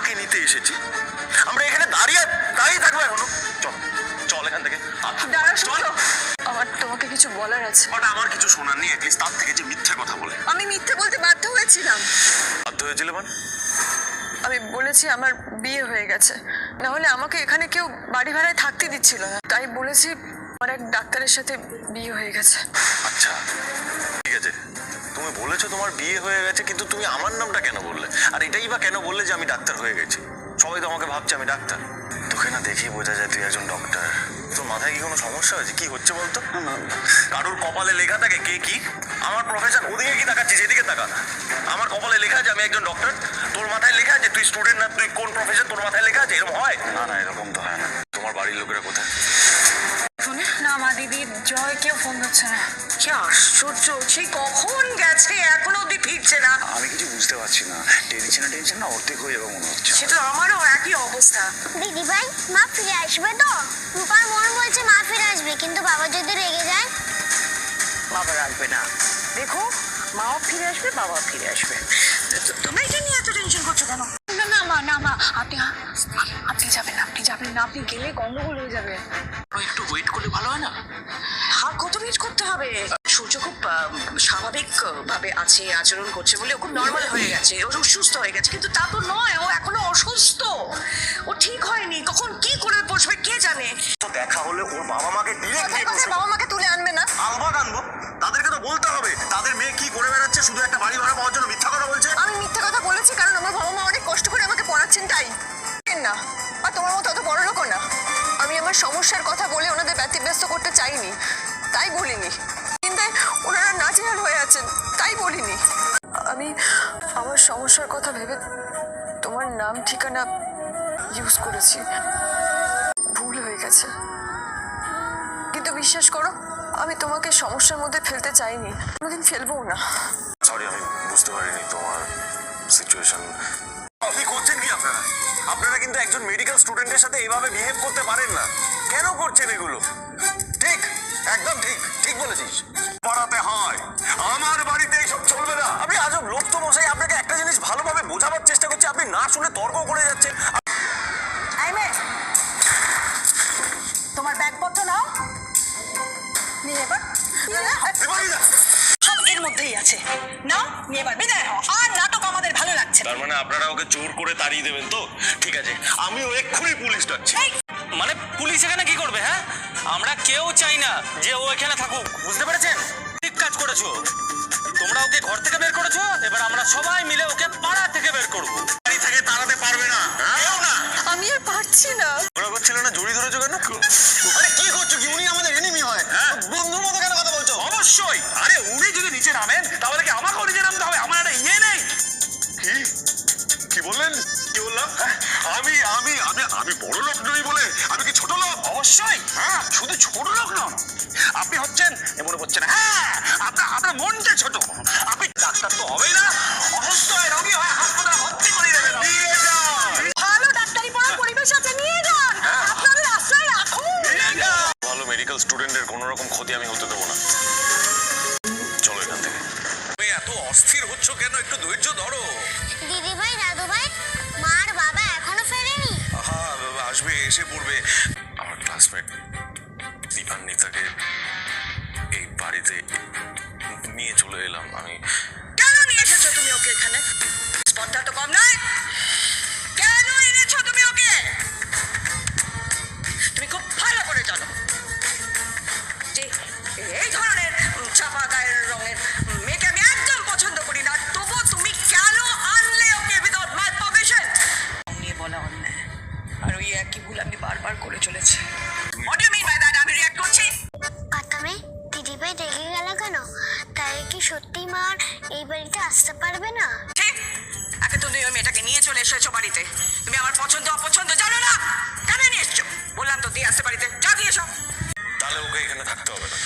ওকে নিতে এসেছি। আমরা এখানে দাঁড়িয়ে থাকবো এখনো? চল চল এখান থেকে। দাঁড়া সূর্য, আমার তোমাকে কিছু বলার আছে। বাট আমার কিছু শোনার নেই, অ্যাটলিস্ট তার থেকে যে মিথ্যে কথা বলে। আমি মিথ্যে বলতে বাধ্য হয়েছিলাম। বাধ্য হয়েছিল মানে? আমি বলেছি আমার বিয়ে হয়ে গেছে, না হলে আমাকে এখানে কেউ বাড়ি ভাড়ায় থাকতে দিচ্ছিল না। তাই বলেছি আমার এক ডাক্তারের সাথে বিয়ে হয়ে গেছে। আচ্ছা ঠিক আছে, তুমি বলেছো তোমার বিয়ে হয়ে গেছে, কিন্তু তুমি আমার নামটা কেন বললে? আর এটাই বা কেন বললে যে আমি ডাক্তার হয়ে গেছি? সবাই তো আমাকে ভাবছে আমি ডাক্তার। তোকে না দেখেই বোঝা যায় তুই একজন ডক্টর। তোর মাথায় কি কোনো সমস্যা হয়েছে? কি হচ্ছে বলতো? কারোর কপালে লেখা থাকে কে কি। আমার প্রফেশন, ওদিকে কি তাকাচ্ছিস? এদিকে তাকা। আমার কপালে লেখা আছে আমি একজন ডক্টর, তোর মাথায় লেখা আছে তুই স্টুডেন্ট না তুই কোন প্রফেশন, তোর মাথায় লেখা আছে? এরকম হয় না? না এরকম তো হয় না। তোমার বাড়ির লোকেরা কোথায়? শুনে না, মা দিদি জয় কেউ ফোন করছে না। কি আশ্চর্য, সেই কখন গেছে এখনো অব্দি ফিরছে না। আমি কিছু বুঝতে পারছি না, টেনশন না অর্ধেক হয়ে যাবে মনে হচ্ছে। সেটা আমারও একই অবস্থা। দিদি ভাই, মা ফিরে আসবে তো? রূপার মন বলছে মা ফিরে আসবে, কিন্তু বাবা যদি রেগে যায়? বাবা রাখবে না। দেখো, মাও ফিরে আসবে, বাবাও ফিরে আসবে। তোমরা এটা নিয়ে এত টেনশন করছো কেন? না না মা, না মা, আপনি যাবেন না, আপনি গেলে গন্ডগোল হয়ে যাবে। একটু ওয়েট করলে ভালো হয় না? হ্যাঁ, কত ওয়েট করতে হবে? সূর্য খুব স্বাভাবিক ভাবে আছে, আচরণ করছে বলে ও খুব নর্মাল হয়ে গেছে, ও সুস্থ হয়ে গেছে, কিন্তু তা তো নয়, ও এখনো অসুস্থ, ও ঠিক হয়নি। কখন কি করে বসবে কে জানে। তো দেখা হলে ওর বাবা মাকে ডিরেক্ট বাবা মাকে তুলে আনবে না? আলবাগ আনবো, তাদেরকে তো বলতে হবে তাদের মেয়ে কি করে বেড়াচ্ছে, শুধু একটা বাড়ি ভাড়া পাওয়ার জন্য মিথ্যা কথা বলছে। আমি মিথ্যে কথা বলেছি কারণ আমার বাবা মা অনেক কষ্ট করে আমাকে পড়াচ্ছেন, তাই না? আর তোমার মতো অত বড় লোকও না। আমি আমার সমস্যার কথা বলে ওনাদের ব্যতিব্যস্ত করতে চাইনি, তাই বলিনি। কিন্তু ওনারা নাজেহাল হয়ে আছেন, তাই বলিনি। আমি আমার সমস্যার কথা ভেবে তোমার নাম ঠিকানা ইউজ করেছি, ভুল হয়ে গেছে। কিন্তু বিশ্বাস করো, আমি তোমাকে সমস্যার মধ্যে ফেলতে চাইনি, কোনোদিন ফেলবও না। সরি, আমি বুঝতে পারিনি তোমার সিচুয়েশন। আপনি করছেন কি আপনারা? আপনারা কিন্তু একজন মেডিকেল স্টুডেন্টের সাথে এইভাবে বিহেভ করতে পারেন না। কেন করছেন এগুলো? ঠিক, একদম ঠিক, ঠিক বলেছিস। পড়াতে হয়, আমার বাড়িতে এইসব চলবে না। আপনি আজব লোক তো মশাই, আপনাকে একটা জিনিস ভালোভাবে বোঝাবার চেষ্টা করছি, আপনি না শুনে তর্ক করে যাচ্ছেন। তোমার ব্যাগপত্র নাও, নিয়ে এবার সব এর মধ্যেই আছে, নাও নিয়ে এবার বিদায় হও। আর নাটক আমাদের ভালো লাগছে। তার মানে আপনারা ওকে জোর করে তাড়িয়ে দেবেন তো? ঠিক আছে, আমিও এক্ষুনি পুলিশ ডাকছি। মানে পুলিশ এখানে কি করবে? হ্যাঁ, আমরা কেউ চাই না যে ও এখানে থাকুক, বুঝতে পেরেছেন? ঠিক কাজ করেছো, তোমরা ওকে ঘর থেকে বের করেছো, এবার আমরা সবাই মিলে ওকে পাড়া থেকে বের করবো। বাড়ি থেকে তাড়াতে পারবে না, কেউ না। আমি আর পারছি না। ওরা করছিল না, জড়ি ধরেছো কেন? আরে কি করছো কি? উনি আমাদের এনিমি হয়, বন্ধুর মতো কেন কথা বলছো? অবশ্যই, আরে উনি যদি নিচে নামেন তাহলে কি আমাকেও নিচে নামতে হবে? আমার একটা ইয়ে নেই। কি কি বললেন? কি বললাম? আমি আমি আমি আমি বড় লোক নই বলে আমি কি ছোট লোক? অবশ্যই, হ্যাঁ, শুধু ছোট লোক নন, আপনি হচ্ছেন, এ মনে করছেন, হ্যাঁ, আপনার মনটা ছোট। আপনি ডাক্তার তো হবেই না, অসুস্থ হয়, রোগী হয়, হাসপাতালে ভর্তি করে দেবেন। নিয়ে যাও, ভালো ডাক্তারি পড়ার পরিবেশ আছে, নিয়ে যান, আপনাদের আশ্রয় রাখুন। ভালো মেডিকেল স্টুডেন্টের কোনো রকম ক্ষতি আমি হতে দেবো না। চলো এখান থেকে। তুমি এত অস্থির হচ্ছ কেন? একটু ধৈর্য ধরো। দিদি ভাই, দাদু ভাই, মা আর বাবা এখনো ফেরেনি? হ্যাঁ, আসবে, এসে পড়বে। আমার ক্লাসমেট দীপান্বিতাকে এই বাড়িতে নিয়ে চলে এলাম আমি। কেন নিয়ে এসেছো তুমি ওকে এখানে? স্পর্ধা তো কম নয়। কেন এনেছো তুমি ওকে? তুমি খুব ভালো করে জানো যে এই ধরনের চাপা গায়ের রঙের মেয়েকে আমি একদম পছন্দ করি না। তবুও তুমি কেন আনলে ওকে উইদাউট মাই পারমিশন? নিয়ে বলা অন্যায়, আর ওই একই ভুল আমি বারবার করে চলেছি। What do you mean by that? আমি রিঅ্যাক্ট করছি। আতামে, দিদি ভাই রেগে গেল কেন? তাই কি সত্যি মা আর এই বাড়িতে আসতে পারবে না? ঠিক, একে তুমি ওই মেয়েটাকে নিয়ে চলে এসেছো বাড়িতে। তুমি আমার পছন্দ অপছন্দ জানো না, কেন নিয়ে এসছো? বললাম তো দিয়ে আসতে বাড়িতে, যা দিয়ে এসো। তাহলে ওকে এখানে থাকতে হবে না।